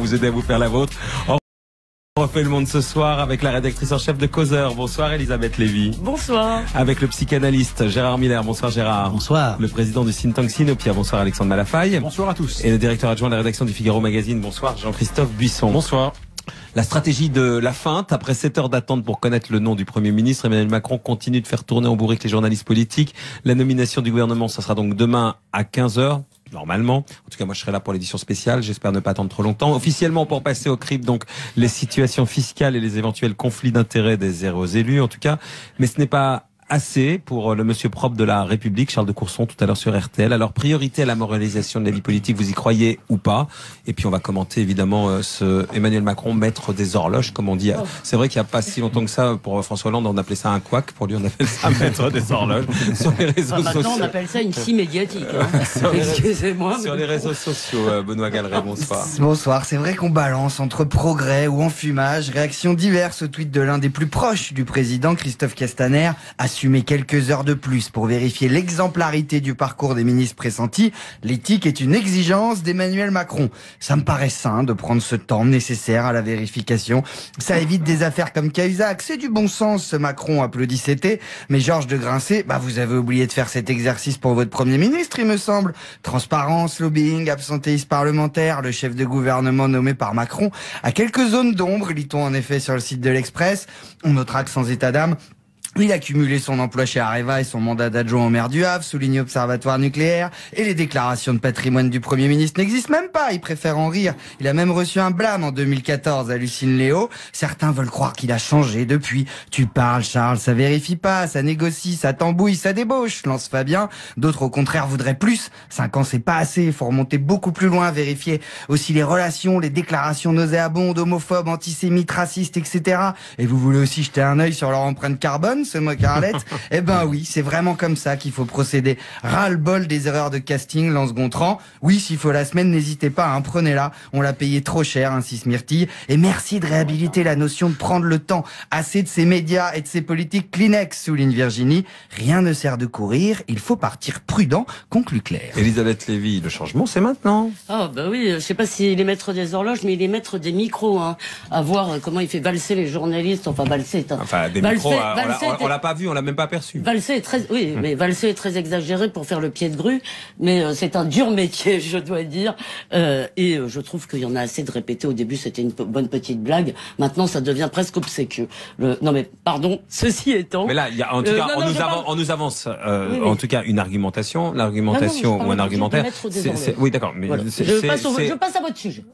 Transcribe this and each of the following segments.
vous aider à vous faire la vôtre. On refait le monde ce soir avec la rédactrice en chef de Causeur. Bonsoir Elisabeth Lévy. Bonsoir. Avec le psychanalyste Gérard Miller. Bonsoir Gérard. Bonsoir. Le président du think tank Sinopia. Bonsoir Alexandre Malafaille. Bonsoir à tous. Et le directeur adjoint de la rédaction du Figaro Magazine. Bonsoir Jean-Christophe Buisson. Bonsoir. La stratégie de la feinte. Après 7 heures d'attente pour connaître le nom du Premier ministre, Emmanuel Macron continue de faire tourner en bourrique les journalistes politiques. La nomination du gouvernement, ça sera donc demain à 15h. Normalement. En tout cas, moi, je serai là pour l'édition spéciale. J'espère ne pas attendre trop longtemps. Officiellement, pour passer au crible, donc, les situations fiscales et les éventuels conflits d'intérêts des élus, en tout cas. Mais ce n'est pas assez pour le monsieur propre de la République, Charles de Courson, tout à l'heure sur RTL. Alors, priorité à la moralisation de la vie politique, vous y croyez ou pas? Et puis, on va commenter, évidemment, ce Emmanuel Macron, maître des horloges, comme on dit. C'est vrai qu'il n'y a pas si longtemps que ça, pour François Hollande, on appelait ça un couac. Pour lui, on appelle ça maître des horloges. Sur les réseaux sociaux. Maintenant, on appelle ça une scie médiatique. Hein. Excusez-moi. Sur les réseaux sociaux, Benoît Galeret, bonsoir. Bonsoir. C'est vrai qu'on balance entre progrès ou enfumage, réactions diverses au tweet de l'un des plus proches du président, Christophe Castaner, assumer quelques heures de plus pour vérifier l'exemplarité du parcours des ministres pressentis. L'éthique est une exigence d'Emmanuel Macron. Ça me paraît sain de prendre ce temps nécessaire à la vérification. Ça évite des affaires comme Cahuzac. C'est du bon sens, ce Macron, applaudissait. Mais Georges de Grincé, vous avez oublié de faire cet exercice pour votre Premier ministre, il me semble. Transparence, lobbying, absentéisme parlementaire, le chef de gouvernement nommé par Macron a quelques zones d'ombre, lit-on en effet sur le site de l'Express. On notera que sans état d'âme, il a cumulé son emploi chez Areva et son mandat d'adjoint au maire du Havre, souligne Observatoire nucléaire, et les déclarations de patrimoine du Premier ministre n'existent même pas, il préfère en rire. Il a même reçu un blâme en 2014, hallucine Léo. Certains veulent croire qu'il a changé depuis. Tu parles, Charles, ça vérifie pas, ça négocie, ça tambouille, ça débauche, lance Fabien. D'autres, au contraire, voudraient plus. 5 ans, c'est pas assez, il faut remonter beaucoup plus loin, vérifier aussi les relations, les déclarations nauséabondes, homophobes, antisémites, racistes, etc. Et vous voulez aussi jeter un œil sur leur empreinte carbone, ce moque Arlette? Eh ben oui, c'est vraiment comme ça qu'il faut procéder. Ras-le-bol des erreurs de casting, lance Gontran. Oui, s'il faut la semaine, n'hésitez pas, prenez-la. On l'a payé trop cher, insiste Myrtille. Et merci de réhabiliter la notion de prendre le temps. Assez de ces médias et de ces politiques Kleenex, souligne Virginie. Rien ne sert de courir, il faut partir prudent, conclut Claire. Elisabeth Lévy, le changement, c'est maintenant. Ah oui, je sais pas s'il est maître des horloges, mais il est maître des micros. À voir comment il fait valser les journalistes. Enfin, valser. Enfin, des micros, on l'a pas vu, on l'a même pas perçu. Valser est très, mais valser est très exagéré pour faire le pied de grue. Mais c'est un dur métier, je dois dire. Et je trouve qu'il y en a assez de répéter. Au début, c'était une bonne petite blague. Maintenant, ça devient presque obséquieux. Non, mais pardon. Ceci étant. Mais là, il y a, en tout cas, on nous avance, en tout cas, une argumentation, l'argumentation ou un argumentaire. Oui, d'accord. Mais voilà. Je passe à votre sujet.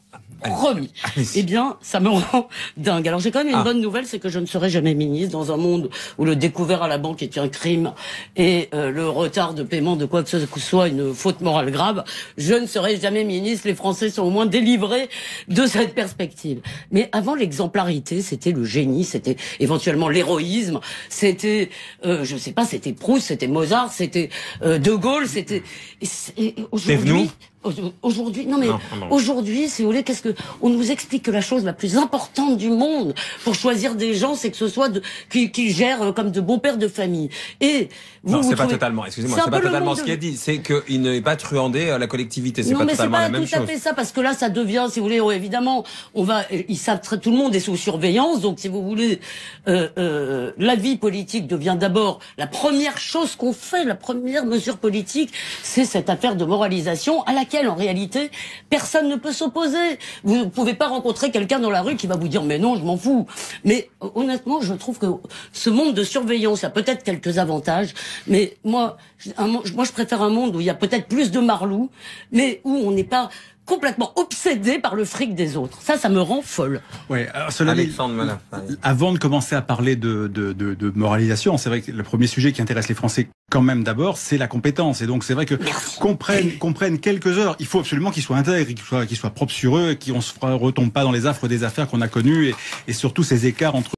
Promis. Eh bien, ça me rend dingue. Alors, j'ai quand même une bonne nouvelle, c'est que je ne serai jamais ministre dans un monde où le découvert à la banque est un crime et le retard de paiement de quoi que ce soit une faute morale grave. Je ne serai jamais ministre. Les Français sont au moins délivrés de cette perspective. Mais avant l'exemplarité, c'était le génie, c'était éventuellement l'héroïsme, c'était, je sais pas, c'était Proust, c'était Mozart, c'était De Gaulle, c'était... Aujourd'hui, aujourd'hui, si vous voulez, on nous explique que la chose la plus importante du monde pour choisir des gens, c'est que ce soit qui gèrent comme de bons pères de famille. Et non, c'est pas totalement, excusez-moi, c'est pas totalement ce qu'il a dit. C'est qu'il n'est pas truandé à la collectivité. C'est pas totalement la même chose. Non, mais c'est pas tout à fait ça, parce que là, ça devient, si vous voulez, évidemment, ils savent tout le monde est sous surveillance, donc si vous voulez, la vie politique devient d'abord la première chose qu'on fait, la première mesure politique, c'est cette affaire de moralisation à laquelle, en réalité, personne ne peut s'opposer. Vous ne pouvez pas rencontrer quelqu'un dans la rue qui va vous dire « mais non, je m'en fous ». Mais honnêtement, je trouve que ce monde de surveillance a peut-être quelques avantages, mais moi, je préfère un monde où il y a peut-être plus de marlous, mais où on n'est pas complètement obsédé par le fric des autres. Ça me rend folle. Oui, cela dit, avant de commencer à parler de moralisation, c'est vrai que le premier sujet qui intéresse les Français quand même d'abord, c'est la compétence. Et donc c'est vrai que qu'on prenne quelques heures, il faut absolument qu'ils soient intègres, qu'ils soient propres sur eux, et qu'on ne retombe pas dans les affres des affaires qu'on a connues, et surtout ces écarts entre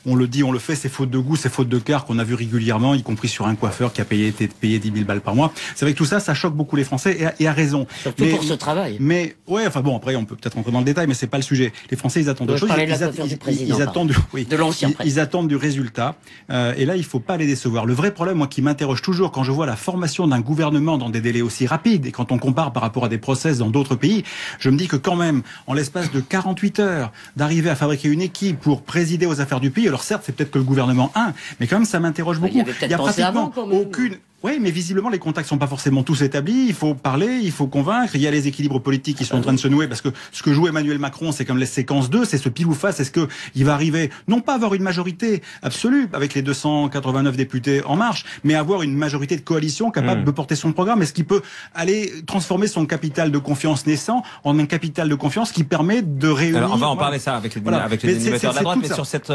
on le dit, on le fait, ces fautes de goût, ces fautes de quart qu'on a vu régulièrement, y compris sur un coiffeur qui a été payé 10 000 balles par mois. C'est vrai que tout ça, ça choque beaucoup les Français et à raison. Surtout pour ce travail. Mais ouais, enfin bon, après on peut peut-être rentrer dans le détail, mais c'est pas le sujet. Les Français, ils attendent d'autres choses. Ils attendent du résultat. Et là, il faut pas les décevoir. Le vrai problème, moi, qui m'interroge m'interroge toujours quand je vois la formation d'un gouvernement dans des délais aussi rapides, et quand on compare par rapport à des process dans d'autres pays, je me dis que quand même, en l'espace de 48 heures, d'arriver à fabriquer une équipe pour présider aux affaires du pays, alors certes, c'est peut-être que le gouvernement 1, mais quand même, ça m'interroge beaucoup. Il y a pratiquement aucune... Oui, mais visiblement, les contacts sont pas forcément tous établis. Il faut parler, il faut convaincre. Il y a les équilibres politiques qui sont en train de se nouer, parce que ce que joue Emmanuel Macron, c'est comme les séquences 2, c'est ce pile ou face. Est-ce que il va arriver, non pas avoir une majorité absolue avec les 289 députés En Marche, mais avoir une majorité de coalition capable de porter son programme? Est-ce qu'il peut aller transformer son capital de confiance naissant en un capital de confiance qui permet de réunir... Alors, on va en parler ça avec les animateurs de la droite, mais sur cette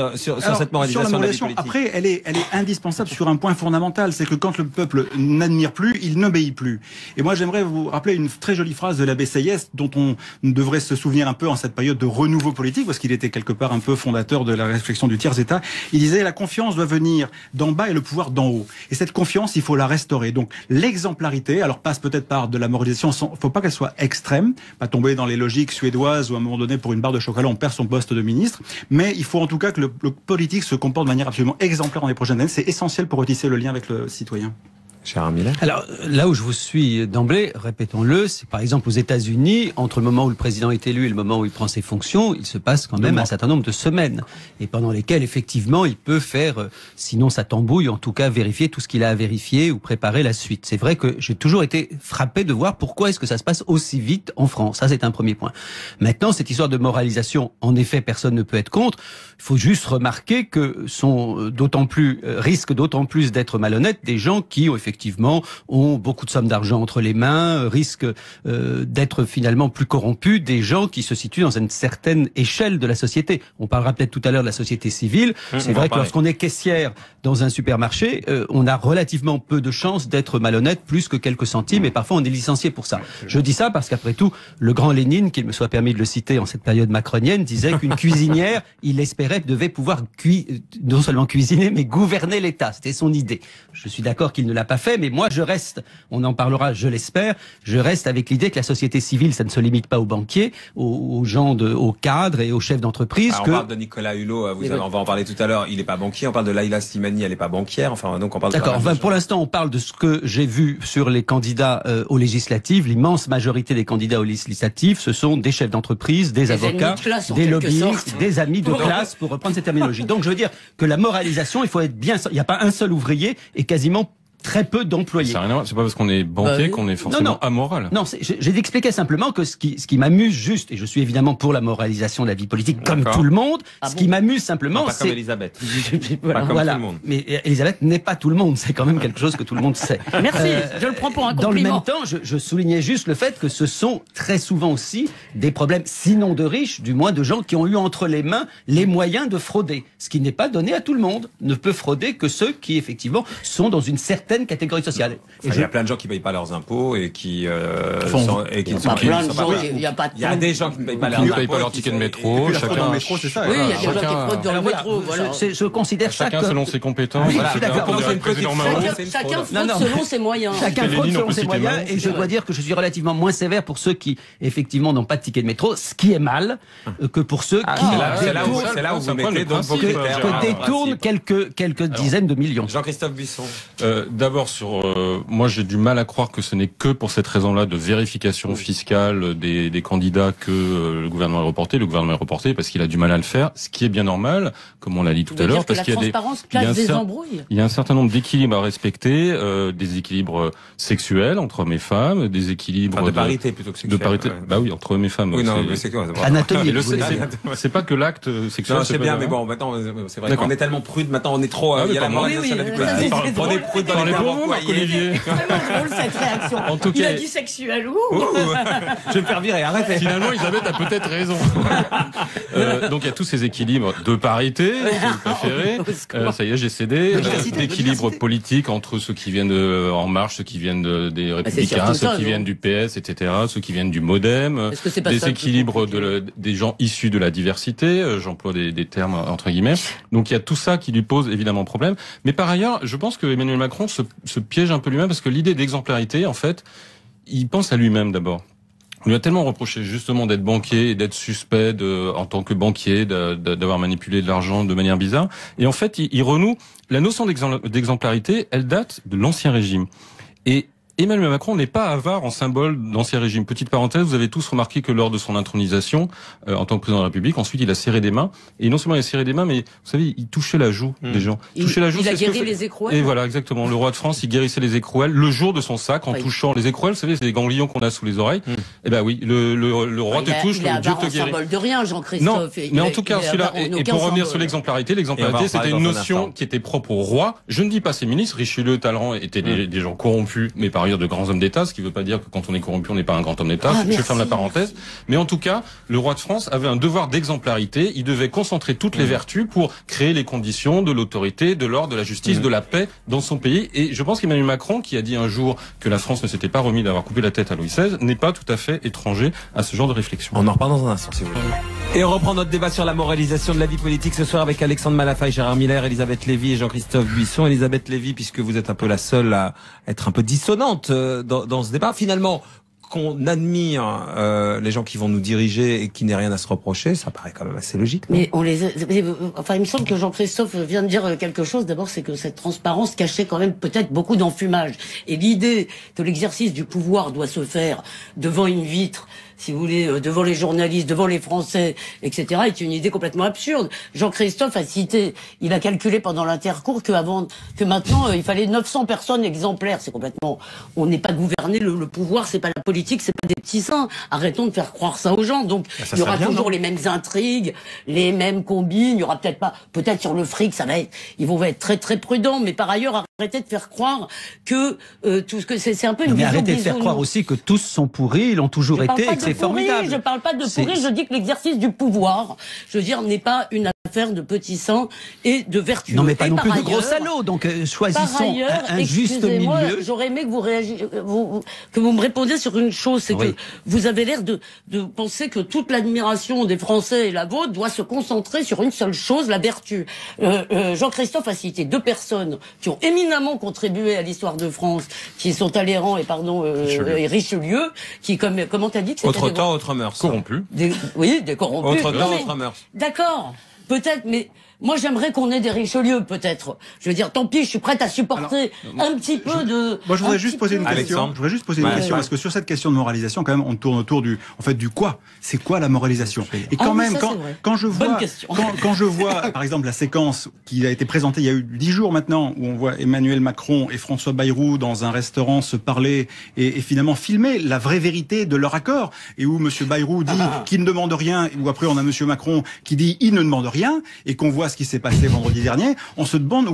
moralisation de la vie politique. Après, elle est indispensable sur un point fondamental, c'est que quand le peuple n'admire plus, il n'obéit plus. Et moi, j'aimerais vous rappeler une très jolie phrase de l'abbé Sieyès, dont on devrait se souvenir un peu en cette période de renouveau politique, parce qu'il était quelque part un peu fondateur de la réflexion du tiers-État. Il disait, la confiance doit venir d'en bas et le pouvoir d'en haut. Et cette confiance, il faut la restaurer. Donc, l'exemplarité, alors passe peut-être par de la moralisation, il faut pas qu'elle soit extrême, pas tomber dans les logiques suédoises où à un moment donné, pour une barre de chocolat, on perd son poste de ministre, mais il faut en tout cas que le politique se comporte de manière absolument exemplaire dans les prochaines années. C'est essentiel pour retisser le lien avec le citoyen. Alors, là où je vous suis d'emblée, répétons-le, c'est par exemple aux États-Unis, entre le moment où le président est élu et le moment où il prend ses fonctions, il se passe quand même un certain nombre de semaines, et pendant lesquelles, effectivement, il peut faire, sinon sa tambouille, en tout cas vérifier tout ce qu'il a à vérifier ou préparer la suite. C'est vrai que j'ai toujours été frappé de voir pourquoi est-ce que ça se passe aussi vite en France. Ça, c'est un premier point. Maintenant, cette histoire de moralisation, en effet, personne ne peut être contre. Il faut juste remarquer que risquent d'autant plus d'être malhonnêtes des gens qui ont effectivement ont beaucoup de sommes d'argent entre les mains, risquent d'être finalement plus corrompus des gens qui se situent dans une certaine échelle de la société. On parlera peut-être tout à l'heure de la société civile. C'est vrai que lorsqu'on est caissière dans un supermarché, on a relativement peu de chances d'être malhonnête, plus que quelques centimes, et parfois on est licencié pour ça. Je dis ça parce qu'après tout, le grand Lénine, qu'il me soit permis de le citer en cette période macronienne, disait qu'une cuisinière, il espérait devait pouvoir non seulement cuisiner, mais gouverner l'État. C'était son idée. Je suis d'accord qu'il ne l'a pas fait, mais moi je reste, on en parlera, je l'espère, je reste avec l'idée que la société civile, ça ne se limite pas aux banquiers, aux gens, aux cadres et aux chefs d'entreprise. On parle de Nicolas Hulot, on va en parler tout à l'heure, il n'est pas banquier, on parle de Laïla Slimani, elle n'est pas banquière, enfin donc on parle de... D'accord, pour l'instant on parle de ce que j'ai vu sur les candidats aux législatives. L'immense majorité des candidats aux législatives, ce sont des chefs d'entreprise, des avocats, des lobbyistes, des amis de classe, pour reprendre cette terminologie. Donc je veux dire que la moralisation, il faut être bien... Il n'y a pas un seul ouvrier et quasiment très peu d'employés. C'est pas parce qu'on est banquier qu'on est forcément amoral. Non, j'ai expliqué simplement que ce qui m'amuse juste, et je suis évidemment pour la moralisation de la vie politique comme tout le monde, qui m'amuse simplement, c'est... Pas comme Elisabeth. Voilà. Tout le monde. Mais Elisabeth n'est pas tout le monde, c'est quand même quelque chose que tout le monde sait. Merci, je le prends pour un compliment. Dans le même temps, je soulignais juste le fait que ce sont très souvent aussi des problèmes, sinon de riches, du moins de gens qui ont eu entre les mains les moyens de frauder. Ce qui n'est pas donné à tout le monde. Ne peut frauder que ceux qui, effectivement, sont dans une certaine catégorie sociale. Il y a plein de gens qui ne payent pas leurs impôts et qui Il y a des gens qui ne payent pas leurs impôts. Ils ne payent pas leur ticket de métro. Chacun dans le métro, c'est ça. Oui, il y a des gens qui fraudent dans le métro. Je considère chacun selon ses compétences. Chacun fraude selon ses moyens. Chacun fraude selon ses moyens. Et je dois dire que je suis relativement moins sévère pour ceux qui, effectivement, n'ont pas de ticket de métro, ce qui est mal, que pour ceux qui détournent quelques dizaines de millions. Jean-Christophe Buisson. D'abord, moi j'ai du mal à croire que ce n'est que pour cette raison-là de vérification fiscale des candidats que le gouvernement est reporté. Le gouvernement est reporté parce qu'il a du mal à le faire, ce qui est bien normal, comme on l'a dit tout à l'heure, parce qu'il y a un certain nombre d'équilibres à respecter, des équilibres sexuels entre hommes et femmes, des équilibres de parité plutôt que sexuel. De parité, bah oui, entre hommes et femmes. Oui, non, mais c'est quoi? Anatomie. C'est pas que l'acte sexuel. Non, c'est bien, mais bon, maintenant, c'est vrai qu'on est tellement prude, maintenant on est trop, il y a la moralisation de la vie politique. On est prude dans les propos, Olivier. C'est vraiment drôle cette réaction. En tout cas, il a dit sexuel. Je vais me faire virer, arrêtez. Finalement, Elisabeth a peut-être raison. Donc il y a tous ces équilibres de parité, si vous préférez. Ça y est, j'ai cédé. D'équilibre politique entre ceux qui viennent de En Marche, ceux qui viennent des Républicains, ceux qui viennent du PS, etc., ceux qui viennent du MoDem. Des équilibres des gens issus de la diversité. J'emploie des termes entre guillemets. Donc il y a tout ça qui lui pose évidemment problème. Mais par ailleurs, je pense que Emmanuel Macron se piège un peu lui-même parce que l'idée d'exemplarité, en fait, il pense à lui-même d'abord. On lui a tellement reproché justement d'être banquier et d'être suspect en tant que banquier, d'avoir manipulé de l'argent de manière bizarre. Et en fait, il renoue. La notion d'exemplarité, elle date de l'Ancien Régime. Et Emmanuel Macron n'est pas avare en symbole d'Ancien Régime. Petite parenthèse, vous avez tous remarqué que lors de son intronisation, en tant que président de la République, ensuite il a serré des mains. Et non seulement il a serré des mains, mais vous savez, il touchait la joue des gens. Il a guéri les écrouelles. Et voilà, exactement. Le roi de France, il guérissait les écrouelles le jour de son sac en touchant les écrouelles. Vous savez, c'est les ganglions qu'on a sous les oreilles. Eh ben oui, le roi te touche, Dieu te guérit. Symbole de rien, Jean-Christophe. Non, mais en tout cas, celui-là. Et pour revenir sur l'exemplarité, c'était une notion qui était propre au roi. Je ne dis pas ses ministres. Richelieu, Talleyrand étaient des gens corrompus, mais par ailleurs de grands hommes d'État. Ce qui ne veut pas dire que quand on est corrompu, on n'est pas un grand homme d'État. Je ferme la parenthèse. Mais en tout cas, le roi de France avait un devoir d'exemplarité. Il devait concentrer toutes les vertus pour créer les conditions de l'autorité, de l'ordre, de la justice, de la paix dans son pays. Et je pense qu'Emmanuel Macron, qui a dit un jour que la France ne s'était pas remis d'avoir coupé la tête à Louis XVI, n'est pas tout à fait étranger à ce genre de réflexion. On en reparle dans un instant, si vous voulez. Et on reprend notre débat sur la moralisation de la vie politique ce soir avec Alexandre Malafaye, Gérard Miller, Elisabeth Lévy et Jean-Christophe Buisson. Elisabeth Lévy, puisque vous êtes un peu la seule à être un peu dissonante dans ce débat. Finalement, qu'on admire les gens qui vont nous diriger et qui n'aient rien à se reprocher, ça paraît quand même assez logique. Mais il me semble que Jean-Christophe vient de dire quelque chose. D'abord, c'est que cette transparence cachait quand même peut-être beaucoup d'enfumage. Et l'idée que l'exercice du pouvoir doit se faire devant une vitre, si vous voulez, devant les journalistes, devant les Français, etc., est une idée complètement absurde. Jean-Christophe a cité, il a calculé pendant l'intercours que maintenant, il fallait 900 personnes exemplaires. C'est complètement, on n'est pas gouverné, le pouvoir, c'est pas la politique, c'est pas des petits seins. Arrêtons de faire croire ça aux gens. Donc, il y aura toujours les mêmes intrigues, les mêmes combines, il y aura peut-être sur le fric, ils vont être très très prudents, mais par ailleurs, arrêtez de faire croire que tout ce que c'est un peu une vision. Mais arrêtez de faire croire aussi que tous sont pourris, ils l'ont toujours été, et que c'est formidable. Je parle pas de pourri, je dis que l'exercice du pouvoir, je veux dire, n'est pas une affaire de petits seins et de vertueux. Non, mais pas non plus de gros salauds, donc choisissons un juste milieu. J'aurais aimé que vous réagissiez, que vous me répondiez sur une chose, c'est que vous avez l'air de penser que toute l'admiration des Français et la vôtre doit se concentrer sur une seule chose, la vertu. Jean-Christophe a cité deux personnes qui ont éminemment contribué à l'histoire de France, qui sont Talleyrand et Richelieu, qui, comment t'as dit que c'était autre temps, autre mœurs. Corrompus. Des corrompus. Autre temps, autre mœurs. D'accord. Peut-être, mais moi j'aimerais qu'on ait des Richelieu, peut-être. Je veux dire, tant pis, je suis prête à supporter un petit peu de... Moi, je voudrais juste poser une question. Je voudrais juste poser une question, parce que sur cette question de moralisation, quand même, on tourne autour du quoi. C'est quoi la moralisation? Et quand même, quand je vois, par exemple, la séquence qui a été présentée il y a eu 10 jours maintenant, où on voit Emmanuel Macron et François Bayrou dans un restaurant se parler et finalement filmer la vraie vérité de leur accord, et où Monsieur Bayrou dit qu'il ne demande rien, ou après on a Monsieur Macron qui dit il ne demande rien, et qu'on voit ce qui s'est passé vendredi dernier, on se demande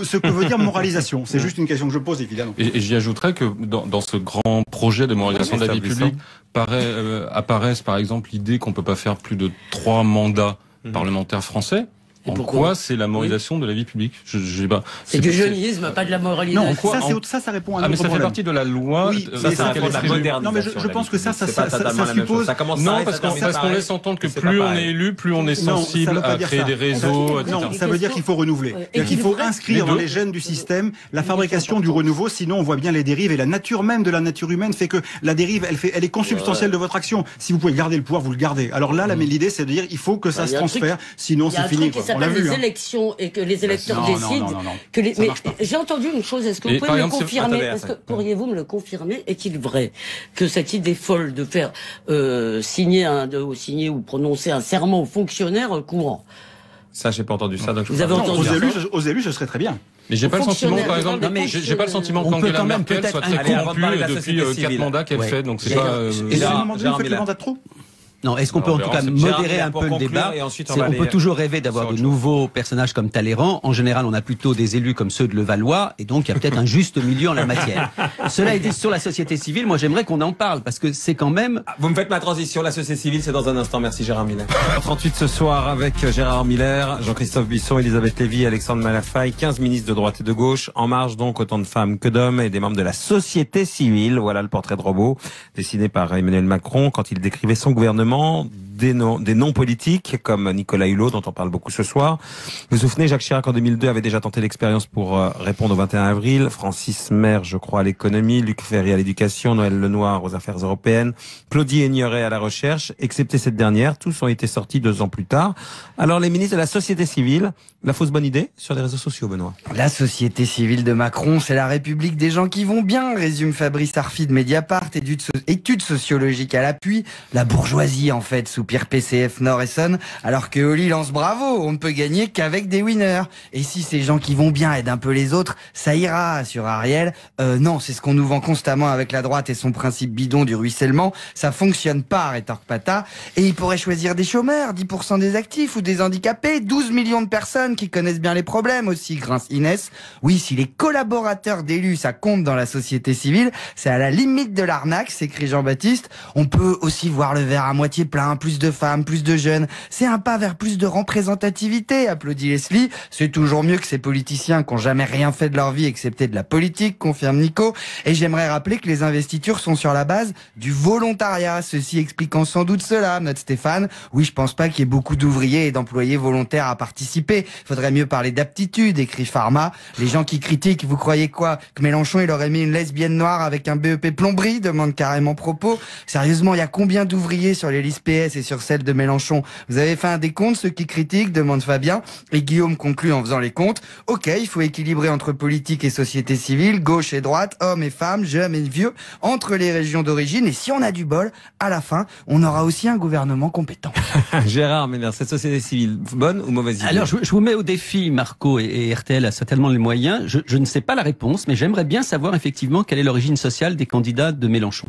ce que veut dire moralisation. C'est juste une question que je pose, évidemment. Et j'y ajouterais que dans ce grand projet de moralisation de la vie publique apparaissent par exemple l'idée qu'on peut pas faire plus de 3 mandats parlementaires français. En quoi c'est la moralisation de la vie publique? C'est du jeunisme, pas de la moralisation. Non, ça répond à un autre mais ça problème. fait partie de la loi. Oui, ça répond à la modernisation. Non, mais je pense que ça suppose... Non, parce qu'on laisse entendre que plus on est élu, plus on est sensible à créer des réseaux, etc. Non, ça veut dire qu'il faut renouveler. Il faut inscrire dans les gènes du système la fabrication du renouveau, sinon on voit bien les dérives, et la nature même de la nature humaine fait que la dérive, elle est consubstantielle de votre action. Si vous pouvez garder le pouvoir, vous le gardez. Alors là, l'idée, c'est de dire, il faut que ça se transfère, sinon c'est fini. Les élections et que les électeurs décident que les... Mais j'ai entendu une chose, est-ce que vous pouvez me le confirmer? Pourriez-vous me le confirmer? Est-il vrai que cette idée folle de faire signer ou prononcer un serment aux fonctionnaires courant? Ça, j'ai pas entendu ça. Donc vous avez entendu aux élus, ce serait très bien. Mais j'ai pas le sentiment, par exemple, j'ai pas le sentiment qu'Angela Merkel soit très corrompue depuis 4 mandats qu'elle fait, donc c'est pas... Et là, à un moment donné, vous faites le mandat de trop? Non, est-ce qu'on peut en tout cas modérer un peu le débat? On peut toujours rêver d'avoir de nouveaux personnages comme Talleyrand. En général, on a plutôt des élus comme ceux de Levallois, et donc il y a peut-être un juste milieu en la matière. Cela dit, sur la société civile, moi j'aimerais qu'on en parle, parce que c'est quand même... Vous me faites ma transition, la société civile, c'est dans un instant. Merci Gérard Miller. 38 ce soir avec Gérard Miller, Jean-Christophe Buisson, Elisabeth Lévy, Alexandre Malafaye, 15 ministres de droite et de gauche, En Marche donc, autant de femmes que d'hommes, et des membres de la société civile. Voilà le portrait de robot dessiné par Emmanuel Macron quand il décrivait son gouvernement des noms politiques, comme Nicolas Hulot, dont on parle beaucoup ce soir. Vous vous souvenez, Jacques Chirac, en 2002, avait déjà tenté l'expérience pour répondre au 21 avril. Francis Maire, je crois, à l'économie. Luc Ferry à l'éducation. Noël Lenoir aux affaires européennes. Claudie Aigneret à la recherche. Excepté cette dernière, tous ont été sortis 2 ans plus tard. Alors, les ministres de la société civile, la fausse bonne idée sur les réseaux sociaux, Benoît. La société civile de Macron, c'est la République des gens qui vont bien, résume Fabrice Arfi de Mediapart, études sociologiques à l'appui. La bourgeoisie, en fait, soupire PCF Nord et Son, alors que Oli lance bravo, on ne peut gagner qu'avec des winners. Et si ces gens qui vont bien aident un peu les autres, ça ira, sur Ariel. Non, c'est ce qu'on nous vend constamment avec la droite et son principe bidon du ruissellement. Ça fonctionne pas, rétorque Pata. Et il pourrait choisir des chômeurs, 10% des actifs ou des handicapés, 12 millions de personnes qui connaissent bien les problèmes aussi, grince Inès. Oui, si les collaborateurs d'élus, ça compte dans la société civile, c'est à la limite de l'arnaque, s'écrit Jean-Baptiste. On peut aussi voir le verre à moitié plein, plus de femmes, plus de jeunes. C'est un pas vers plus de représentativité, applaudit Leslie. C'est toujours mieux que ces politiciens qui n'ont jamais rien fait de leur vie excepté de la politique, confirme Nico. Et j'aimerais rappeler que les investitures sont sur la base du volontariat, ceci expliquant sans doute cela, note Stéphane. Oui, je pense pas qu'il y ait beaucoup d'ouvriers et d'employés volontaires à participer. Faudrait mieux parler d'aptitude, écrit Pharma. Les gens qui critiquent, vous croyez quoi? Que Mélenchon, il aurait mis une lesbienne noire avec un BEP plomberie? Demande carrément Propos. Sérieusement, il y a combien d'ouvriers sur les listes PS et sur celles de Mélenchon? Vous avez fait un décompte, ceux qui critiquent? Demande Fabien. Et Guillaume conclut en faisant les comptes. Ok, il faut équilibrer entre politique et société civile, gauche et droite, hommes et femmes, jeunes et vieux, entre les régions d'origine. Et si on a du bol, à la fin, on aura aussi un gouvernement compétent. Gérard Ménard, cette société civile, bonne ou mauvaise idée? Alors, je vous mets au défi, Marco, et RTL a certainement les moyens. Je ne sais pas la réponse, mais j'aimerais bien savoir effectivement quelle est l'origine sociale des candidats de Mélenchon.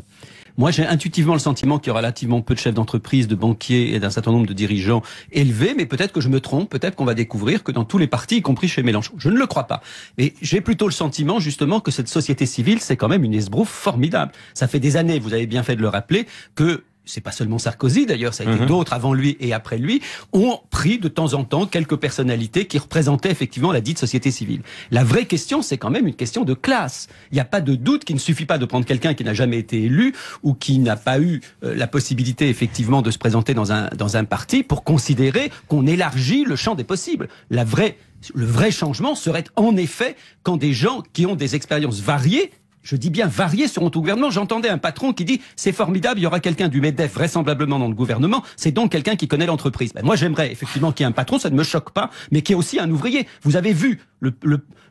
Moi, j'ai intuitivement le sentiment qu'il y aura relativement peu de chefs d'entreprise, de banquiers et d'un certain nombre de dirigeants élevés, mais peut-être que je me trompe, peut-être qu'on va découvrir que dans tous les partis, y compris chez Mélenchon. Je ne le crois pas. Mais j'ai plutôt le sentiment, justement, que cette société civile, c'est quand même une esbrouffe formidable. Ça fait des années, vous avez bien fait de le rappeler, que c'est pas seulement Sarkozy d'ailleurs, ça a été d'autres avant lui et après lui, ont pris de temps en temps quelques personnalités qui représentaient effectivement la dite société civile. La vraie question, c'est quand même une question de classe. Il n'y a pas de doute qu'il ne suffit pas de prendre quelqu'un qui n'a jamais été élu ou qui n'a pas eu la possibilité effectivement de se présenter dans un parti pour considérer qu'on élargit le champ des possibles. Le vrai changement serait en effet quand des gens qui ont des expériences variées, je dis bien variés, seront au gouvernement. J'entendais un patron qui dit « c'est formidable, il y aura quelqu'un du MEDEF vraisemblablement dans le gouvernement, c'est donc quelqu'un qui connaît l'entreprise ». Ben moi j'aimerais effectivement qu'il y ait un patron, ça ne me choque pas, mais qu'il y ait aussi un ouvrier. Vous avez vu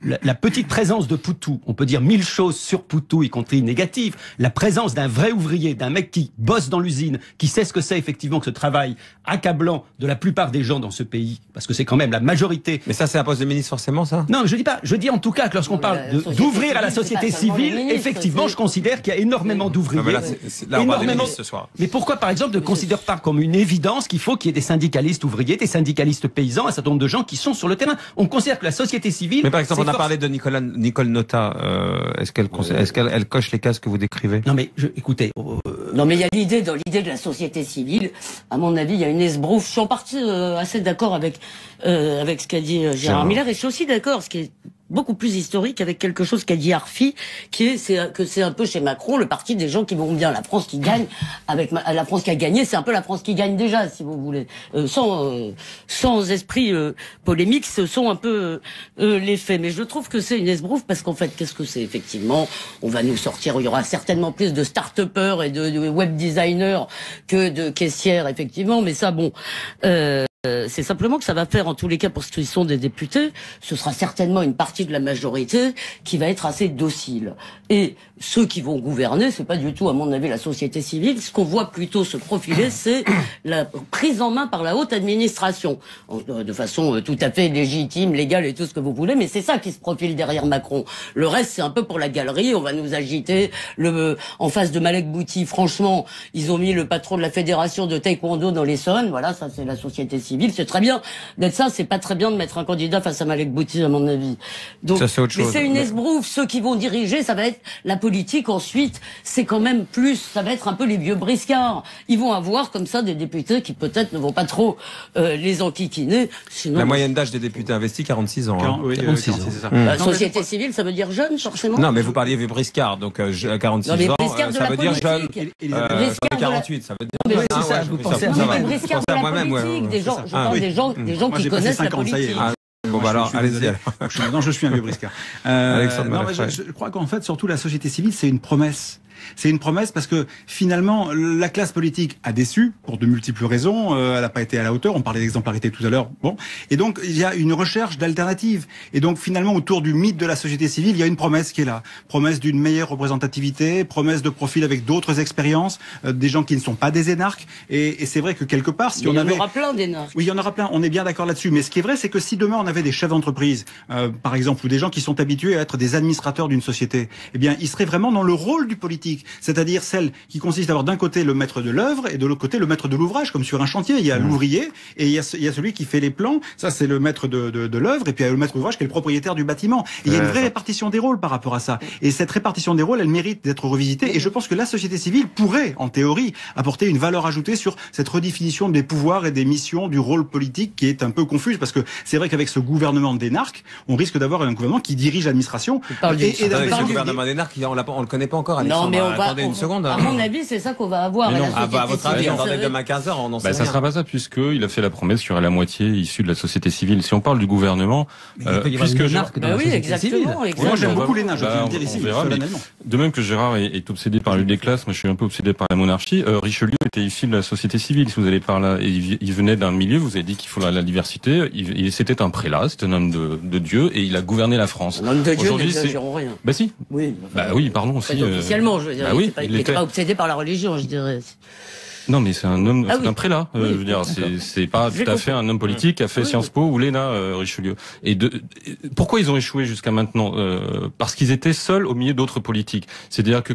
la petite présence de Poutou, on peut dire 1000 choses sur Poutou, y compris négatives, la présence d'un vrai ouvrier, d'un mec qui bosse dans l'usine, qui sait ce que c'est effectivement que ce travail accablant de la plupart des gens dans ce pays, parce que c'est quand même la majorité. Mais ça c'est un poste de ministre forcément, ça? Non, je dis pas, je dis en tout cas que lorsqu'on parle d'ouvrir à la société civile, effectivement, je considère qu'il y a énormément d'ouvriers. Là, on parle des ministres ce soir. Mais pourquoi, par exemple, ne considère pas comme une évidence qu'il faut qu'il y ait des syndicalistes ouvriers, des syndicalistes paysans, un certain nombre de gens qui sont sur le terrain? On considère que la société civile... Mais par exemple, on a parlé de Nicole Notat. Est-ce qu'elle coche les cases que vous décrivez? Non, mais écoutez... Non, mais il y a l'idée, dans l'idée de la société civile, à mon avis, il y a une esbrouffe. Je suis en partie assez d'accord avec ce qu'a dit Gérard Miller, et je suis aussi d'accord, ce qui est beaucoup plus historique, avec quelque chose qu'a dit Arfi, c'est un peu chez Macron le parti des gens qui vont bien. La France qui gagne, avec la France qui a gagné, c'est un peu la France qui gagne déjà, si vous voulez. Sans esprit polémique, ce sont un peu les faits. Mais je trouve que c'est une esbrouffe parce qu'en fait, qu'est-ce que c'est effectivement? On va nous sortir, il y aura certainement plus de start-upers et de web designers que de caissières, effectivement. Mais ça, bon... c'est simplement que ça va faire, en tous les cas, pour ceux qui sont des députés, ce sera certainement une partie de la majorité qui va être assez docile. Et ceux qui vont gouverner, c'est pas du tout, à mon avis, la société civile. Ce qu'on voit plutôt se profiler, c'est la prise en main par la haute administration, de façon tout à fait légitime, légale et tout ce que vous voulez. Mais c'est ça qui se profile derrière Macron. Le reste, c'est un peu pour la galerie. On va nous agiter. En face de Malek Bouti, franchement, ils ont mis le patron de la fédération de taekwondo dans l'Essonne. Voilà, ça c'est la société civile. civile. C'est très bien d'être ça. C'est pas très bien de mettre un candidat face à Malek Bouti, à mon avis. Donc, ça, c'est autre chose. Mais c'est une esbrouffe. Ceux qui vont diriger, ça va être la politique. Ensuite, c'est quand même plus, ça va être un peu les vieux briscards. Ils vont avoir comme ça des députés qui peut-être ne vont pas trop les enquiquiner. Sinon, la moyenne d'âge des députés investis, 46 ans. Hein. Oui, 46 ans. c'est ça. La société civile, ça veut dire jeune, forcément. Non, mais vous parliez vieux briscard, donc 46 non, mais ans, briscard de ça la veut dire jeune. politique. Ça fait 48, ça veut dire. Mais Ah, c'est ça, ouais, vous ça pensez va. à Ça va. briscard de la politique. Des gens, je parle des gens qui connaissent la politique. Bon, bah alors, allez-y. Non, je suis un vieux briscard. Je crois qu'en fait, surtout la société civile, c'est une promesse. C'est une promesse parce que finalement, la classe politique a déçu pour de multiples raisons. Elle n'a pas été à la hauteur. On parlait d'exemplarité tout à l'heure. Bon, et donc il y a une recherche d'alternatives. Et donc finalement, autour du mythe de la société civile, il y a une promesse qui est là. Promesse d'une meilleure représentativité, promesse de profil avec d'autres expériences, des gens qui ne sont pas des énarques. Et c'est vrai que quelque part, si on avait, il y en aura plein d'énarques. Oui, il y en aura plein. On est bien d'accord là-dessus. Mais ce qui est vrai, c'est que si demain on avait des chefs d'entreprise, par exemple, ou des gens qui sont habitués à être des administrateurs d'une société, eh bien, ils seraient vraiment dans le rôle du politique. C'est-à-dire celle qui consiste à avoir d'un côté le maître de l'œuvre et de l'autre côté le maître de l'ouvrage, comme sur un chantier. Il y a l'ouvrier et il y a celui qui fait les plans. Ça, c'est le maître de l'œuvre, et puis il y a le maître de l'ouvrage qui est le propriétaire du bâtiment. Et il y a une vraie répartition des rôles par rapport à ça. Et cette répartition des rôles, elle mérite d'être revisitée. Et je pense que la société civile pourrait, en théorie, apporter une valeur ajoutée sur cette redéfinition des pouvoirs et des missions du rôle politique qui est un peu confuse, parce que c'est vrai qu'avec ce gouvernement d'énarques, on risque d'avoir un gouvernement qui dirige l'administration. Et ce gouvernement d'énarques, on le connaît pas encore. Non, mais attendez une seconde. À mon avis, c'est ça qu'on va avoir. Mais non, à votre avis, attendez demain 15h, on en sait rien. Ça sera pas ça, puisqu'il a fait la promesse qu'il y aurait la moitié issue de la société civile. Si on parle du gouvernement, puisque oui, exactement. Moi, j'aime beaucoup l'ENA, je veux dire ici, solennellement. De même que Gérard est obsédé par la lutte des classes, moi je suis un peu obsédé par la monarchie. Richelieu était issu de la société civile. Si vous allez par là, il venait d'un milieu, vous avez dit qu'il faut la diversité. C'était un prélat, c'était un homme de Dieu, et il a gouverné la France. Un homme de Dieu, n'exagérons rien. Bah si. Oui. Bah oui, pardon aussi. Officiellement, je veux dire. Bah oui, il n'était pas obsédé par la religion, je dirais. Non, mais c'est un homme, c'est un prélat. Je veux dire, c'est pas tout à fait un homme politique qui a fait Sciences Po ou l'ENA, Richelieu. Pourquoi ils ont échoué jusqu'à maintenant Parce qu'ils étaient seuls au milieu d'autres politiques. C'est-à-dire que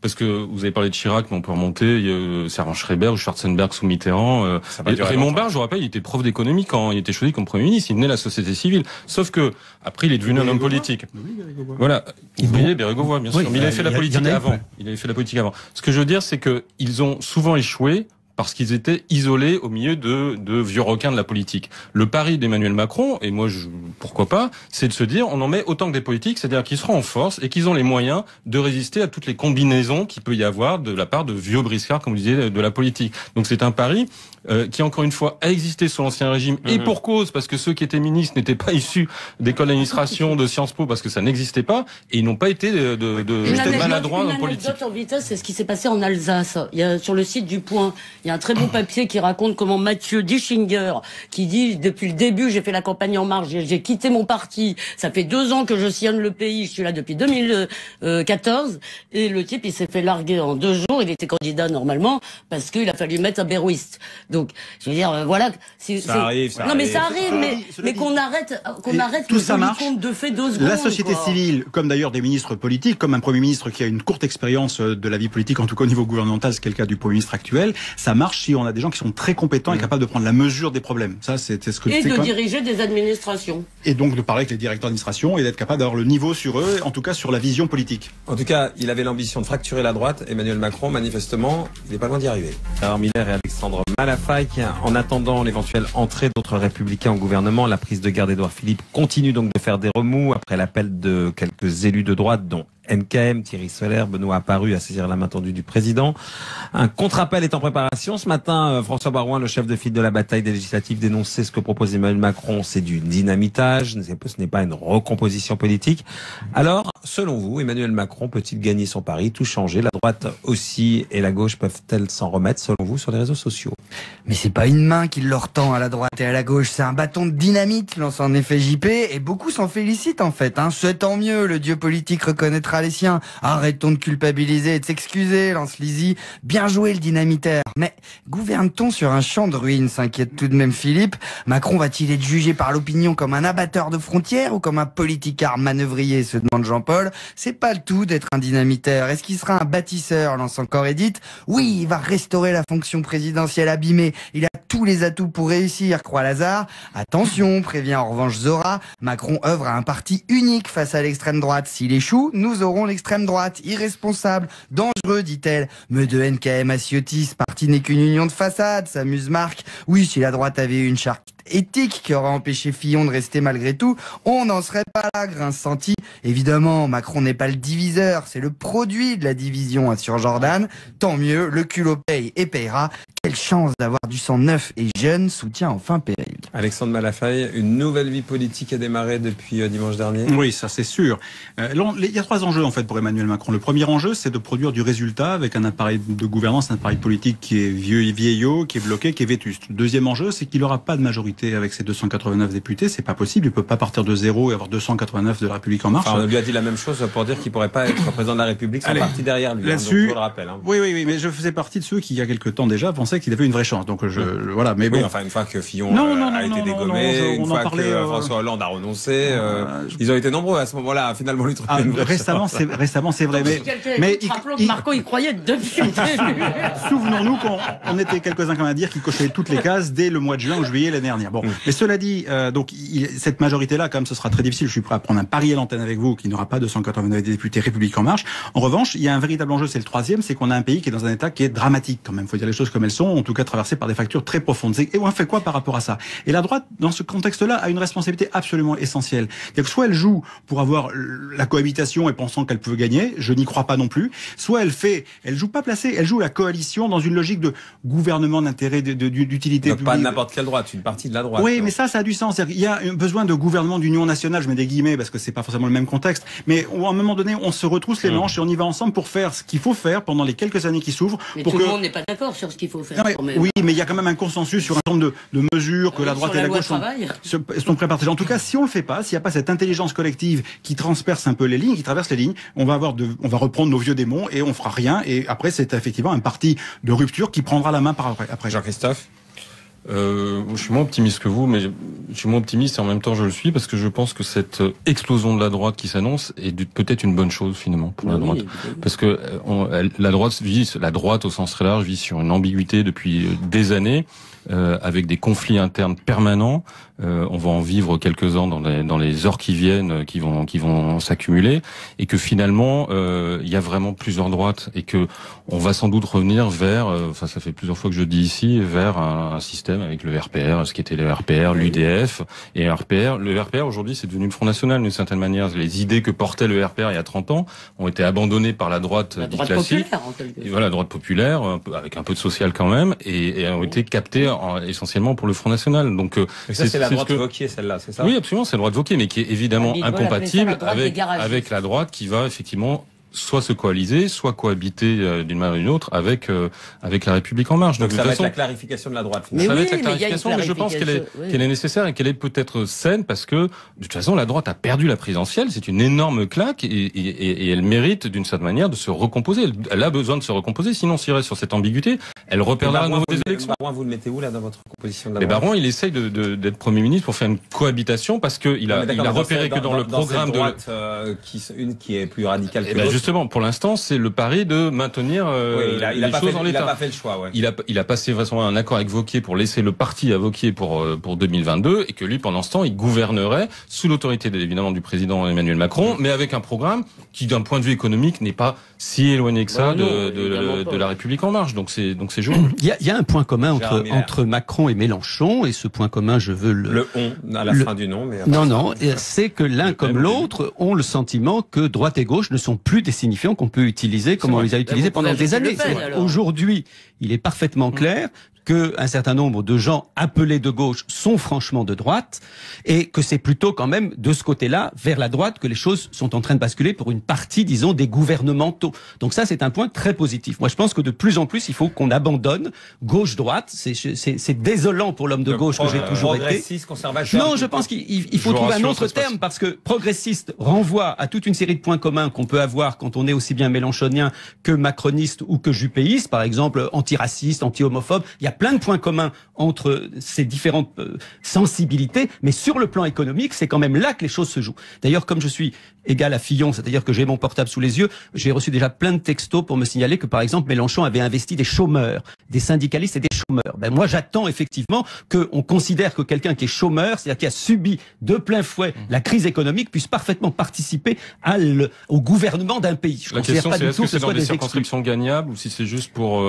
parce que vous avez parlé de Chirac, mais on peut remonter, Servan Schreiber ou Schwarzenberg sous Mitterrand. Raymond Barre, je vous rappelle, il était prof d'économie quand il était choisi comme Premier ministre. Il venait de la société civile. Sauf que après, il est devenu un homme politique. Voilà. Ouvrier, Bérégovoy, bien sûr. Mais il avait fait la politique avant. Il avait fait la politique avant. Ce que je veux dire, c'est que ils ont souvent échoué parce qu'ils étaient isolés au milieu de vieux requins de la politique. Le pari d'Emmanuel Macron, et moi, pourquoi pas, c'est de se dire, on en met autant que des politiques, c'est-à-dire qu'ils seront en force et qu'ils ont les moyens de résister à toutes les combinaisons qu'il peut y avoir de la part de vieux briscards, comme vous disiez, de la politique. Donc c'est un pari qui, encore une fois, a existé sous l'Ancien Régime, et pour cause, parce que ceux qui étaient ministres n'étaient pas issus d'école d'administration, de Sciences Po, parce que ça n'existait pas, et ils n'ont pas été maladroits en politique. Une anecdote en vitesse, c'est ce qui s'est passé en Alsace. Il y a, sur le site du Point, il y a un très bon papier qui raconte comment Mathieu Dischinger, qui dit, depuis le début, j'ai fait la campagne En Marche, j'ai quitté mon parti, ça fait 2 ans que je sillonne le pays, je suis là depuis 2014, et le type, il s'est fait larguer en 2 jours, il était candidat normalement, parce qu'il a fallu mettre un bérouiste. Donc, je veux dire, voilà. Ça arrive. Non, mais ça arrive, mais qu'on arrête tout ça marche. compte de fait 2 secondes. La société civile, comme d'ailleurs des ministres politiques, comme un Premier ministre qui a une courte expérience de la vie politique, en tout cas au niveau gouvernemental, c'est le cas du Premier ministre actuel, ça marche si on a des gens qui sont très compétents et capables de prendre la mesure des problèmes. Ça, c'est ce que et de diriger des administrations. Et donc de parler avec les directeurs d'administration et d'être capable d'avoir le niveau sur eux, en tout cas sur la vision politique. En tout cas, il avait l'ambition de fracturer la droite. Emmanuel Macron, manifestement, il n'est pas loin d'y arriver. Alors Miller et Alexandre Malafaille, en attendant l'éventuelle entrée d'autres républicains au gouvernement, la prise de garde d'Édouard Philippe continue donc de faire des remous après l'appel de quelques élus de droite, dont NKM, Thierry Solaire, Benoît Apparu à saisir la main tendue du président. Un contre-appel est en préparation. Ce matin, François Baroin, le chef de file de la bataille des législatives, dénonçait ce que propose Emmanuel Macron. C'est du dynamitage, ce n'est pas une recomposition politique. Alors, selon vous, Emmanuel Macron peut-il gagner son pari, tout changer? La droite aussi et la gauche peuvent-elles s'en remettre, selon vous, sur les réseaux sociaux? Mais c'est pas une main qui leur tend à la droite et à la gauche, c'est un bâton de dynamite, lance en effet JP, et beaucoup s'en félicitent en fait. C'est tant mieux, le dieu politique reconnaîtra les siens. Arrêtons de culpabiliser et de s'excuser, lance Lizzie. Bien joué le dynamitaire. Mais gouverne-t-on sur un champ de ruines, s'inquiète tout de même Philippe. Macron va-t-il être jugé par l'opinion comme un abatteur de frontières ou comme un politicard manœuvrier, se demande Jean-Paul. C'est pas le tout d'être un dynamitaire. Est-ce qu'il sera un bâtisseur, lance encore Edith. Oui, il va restaurer la fonction présidentielle abîmée. Il a tous les atouts pour réussir, croit Lazare. Attention, prévient en revanche Zora, Macron œuvre à un parti unique face à l'extrême droite. S'il échoue, nous aurons l'extrême droite, irresponsable, dangereux, dit-elle. Me de NKM à Ciotti, ce parti n'est qu'une union de façade, s'amuse Marc. Oui, si la droite avait eu une charte éthique qui aurait empêché Fillon de rester malgré tout, on n'en serait pas là, grince Santi. Évidemment, Macron n'est pas le diviseur, c'est le produit de la division, assure Jordan. Tant mieux, le culot paye et payera. Quelle chance d'avoir du sang neuf et jeune, soutient enfin Péril. Alexandre Malafaye, une nouvelle vie politique a démarré depuis dimanche dernier. Oui, ça c'est sûr. Il y a 3 enjeux en fait pour Emmanuel Macron. Le premier enjeu, c'est de produire du résultat avec un appareil de gouvernance, un appareil politique qui est vieillot, qui est bloqué, qui est vétuste. Le deuxième enjeu, c'est qu'il n'aura pas de majorité avec ses 289 députés. C'est pas possible. Il peut pas partir de zéro et avoir 289 de la République en marche. Enfin, on lui a dit la même chose pour dire qu'il pourrait pas être président de la République sans parti derrière lui. Là-dessus, je le rappelle. Oui, mais je faisais partie de ceux qui, il y a quelques temps déjà, pensaient qu'il avait une vraie chance. Donc voilà. Mais bon. Oui, enfin une fois que Fillon a été dégommé, une fois que François Hollande a renoncé, ils ont été nombreux à ce moment-là. Finalement, lui trouver une vraie chance. Récemment, c'est vrai. Mais rappelons que Marco y croyait depuis le début. Souvenons-nous qu'on était quelques-uns quand même à dire qu'il cochait toutes les cases dès le mois de juin ou juillet l'année dernière. Bon, mais cela dit, donc cette majorité-là, quand même, ce sera très difficile. Je suis prêt à prendre un pari à l'antenne avec vous qu'il n'aura pas 289 députés République en marche. En revanche, il y a un véritable enjeu, c'est le troisième, c'est qu'on a un pays qui est dans un état qui est dramatique quand même. Faut dire les choses comme elles sont, en tout cas traversé par des fractures très profondes. Et on fait quoi par rapport à ça? Et la droite, dans ce contexte-là, a une responsabilité absolument essentielle. C'est-à-dire que soit elle joue pour avoir la cohabitation et pensant qu'elle peut gagner, je n'y crois pas non plus. Soit elle joue pas placée, elle joue la coalition dans une logique de gouvernement d'intérêt, d'utilité publique. Pas n'importe quelle droite, une partie de la droite. Oui, mais ça a du sens. Il y a un besoin de gouvernement d'union nationale, je mets des guillemets parce que c'est pas forcément le même contexte, mais à un moment donné, on se retrousse les manches et on y va ensemble pour faire ce qu'il faut faire pendant les quelques années qui s'ouvrent. Mais tout le monde n'est pas d'accord sur ce qu'il faut faire. Oui, mais il y a quand même un consensus sur un certain nombre de mesures que la droite et la gauche sont prêts à partager. En tout cas, si on le fait pas, s'il n'y a pas cette intelligence collective qui transperce un peu les lignes, qui traverse les lignes, on va reprendre nos vieux démons et on fera rien. Et après, c'est effectivement un parti de rupture qui prendra la main par après. Jean-Christophe? Je suis moins optimiste que vous, mais je suis moins optimiste et en même temps je le suis parce que je pense que cette explosion de la droite qui s'annonce est peut-être une bonne chose finalement pour la droite, parce que la droite au sens très large vit sur une ambiguïté depuis des années. Avec des conflits internes permanents, on va en vivre quelques-uns dans les heures qui viennent, qui vont s'accumuler, et que finalement il y a vraiment plusieurs droites, et que on va sans doute revenir vers, ça fait plusieurs fois que je dis ici, vers un système avec le RPR, ce qui était le RPR, l'UDF et RPR. Le RPR aujourd'hui c'est devenu le Front National d'une certaine manière. Les idées que portait le RPR il y a 30 ans ont été abandonnées par la droite dite classique, et voilà, la droite populaire, avec un peu de social quand même, et ont été captées essentiellement pour le Front National. Donc c'est la droite Wauquiez, celle-là, c'est ça? Oui, absolument, c'est la droite Wauquiez, mais qui est évidemment incompatible avec la droite qui va effectivement soit se coaliser, soit cohabiter d'une manière ou d'une autre avec la République en marche. Donc ça va être la clarification de la droite. Ça va être la clarification, mais je pense qu'elle est nécessaire et qu'elle est peut-être saine, parce que de toute façon la droite a perdu la présidentielle, c'est une énorme claque, et elle mérite d'une certaine manière de se recomposer. Elle a besoin de se recomposer, sinon s'il reste sur cette ambiguïté, elle reperdra à nouveau des élections. Barouin, vous le mettez où là dans votre composition de la droite? Barouin, il essaye d'être Premier ministre pour faire une cohabitation, parce que il a repéré que dans le programme de droite une qui est plus radicale que l'autre. Justement, pour l'instant, c'est le pari de maintenir les choses en l'état. Il a pas fait le choix. Ouais. Il a passé vraisemblablement un accord avec Wauquiez pour laisser le parti à Wauquiez pour 2022, et que lui, pendant ce temps, il gouvernerait sous l'autorité évidemment du président Emmanuel Macron, mais avec un programme qui, d'un point de vue économique, n'est pas si éloigné que ça de la République en marche. Donc c'est jouable. Il y a un point commun entre Macron et Mélenchon, et ce point commun, je veux le à la fin du nom. Mais non, c'est que l'un comme l'autre ont le sentiment que droite et gauche ne sont plus des signifiants qu'on peut utiliser comme on les a utilisés pendant des années. Aujourd'hui, il est parfaitement clair. qu'un certain nombre de gens appelés de gauche sont franchement de droite et que c'est plutôt quand même de ce côté-là, vers la droite, que les choses sont en train de basculer pour une partie, disons, des gouvernementaux. Donc ça, c'est un point très positif. Moi, je pense que de plus en plus, il faut qu'on abandonne gauche-droite. C'est désolant pour l'homme de gauche que j'ai toujours été. Progressiste, conservateur. Non, je pense qu'il faut trouver un autre terme parce que progressiste renvoie à toute une série de points communs qu'on peut avoir quand on est aussi bien mélenchonien que macroniste ou que juppéiste, par exemple antiraciste, anti-homophobe. Il y a plein de points communs entre ces différentes sensibilités, mais sur le plan économique, c'est quand même là que les choses se jouent. D'ailleurs, comme je suis égal à Fillon, c'est-à-dire que j'ai mon portable sous les yeux, j'ai reçu déjà plein de textos pour me signaler que, par exemple, Mélenchon avait investi des chômeurs, des syndicalistes et des chômeurs. Ben moi, j'attends effectivement qu'on considère que quelqu'un qui est chômeur, c'est-à-dire qui a subi de plein fouet la crise économique, puisse parfaitement participer au gouvernement d'un pays. La question, c'est est-ce que c'est dans des circonscriptions gagnables ou si c'est juste pour...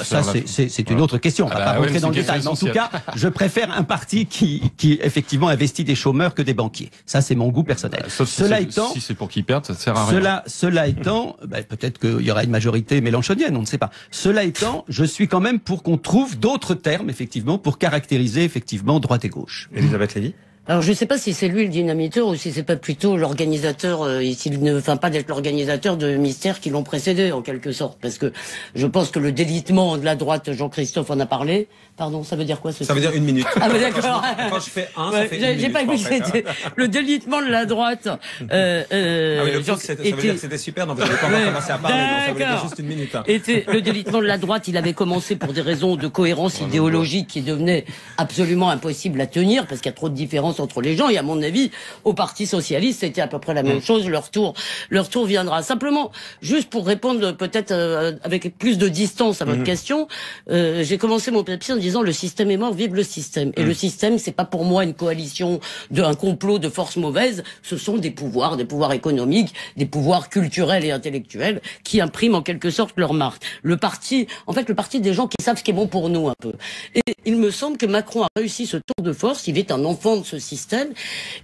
ça, c'est une autre question. On va pas rentrer dans le détail. Mais en tout cas, je préfère un parti qui effectivement investit des chômeurs que des banquiers. Ça, c'est mon goût personnel. Cela étant, si c'est pour qu'ils perdent, ça ne sert à rien. Cela étant, peut-être qu'il y aura une majorité mélenchonienne, on ne sait pas. Cela étant, je suis quand même pour qu'on trouve d'autres termes, effectivement, pour caractériser, effectivement, droite et gauche. Elisabeth Lévy. Alors je ne sais pas si c'est lui le dynamiteur ou si c'est pas plutôt l'organisateur, s'il ne feint pas d'être l'organisateur de mystères qui l'ont précédé en quelque sorte, parce que je pense que le délitement de la droite, Jean-Christophe en a parlé. Pardon, ça veut dire quoi Ça veut dire 1 minute. Ah mais d'accord. Quand je fais ça fait 1 minute. J'ai pas vu que c'était le délitement de la droite. Oui, le ça veut dire que c'était super, donc vous n'avez pas encore commencé à parler, donc ça voulait dire juste 1 minute. Le délitement de la droite, il avait commencé pour des raisons de cohérence idéologique qui devenaient absolument impossibles à tenir, parce qu'il y a trop de différences entre les gens, et à mon avis, au Parti Socialiste, c'était à peu près la même chose, leur tour viendra. Simplement, juste pour répondre peut-être avec plus de distance à votre question, j'ai commencé mon papier en disant le système est mort, vive le système. Et le système, c'est pas pour moi une coalition un complot de forces mauvaises, ce sont des pouvoirs économiques, des pouvoirs culturels et intellectuels qui impriment en quelque sorte leur marque. Le parti des gens qui savent ce qui est bon pour nous un peu. Et il me semble que Macron a réussi ce tour de force, il est un enfant de ce système,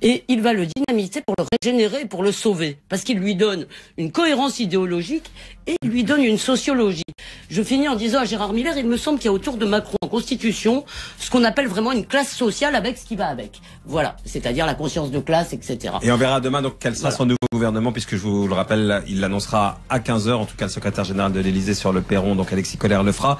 et il va le dynamiter pour le régénérer, pour le sauver. Parce qu'il lui donne une cohérence idéologique et il lui donne une sociologie. Je finis en disant à Gérard Miller, il me semble qu'il y a autour de Macron en Constitution ce qu'on appelle vraiment une classe sociale avec ce qui va avec. Voilà, c'est-à-dire la conscience de classe, etc. Et on verra demain donc quel sera son nouveau gouvernement, puisque je vous le rappelle, il l'annoncera à 15h, en tout cas le secrétaire général de l'Élysée sur le perron, donc Alexis Collère le fera.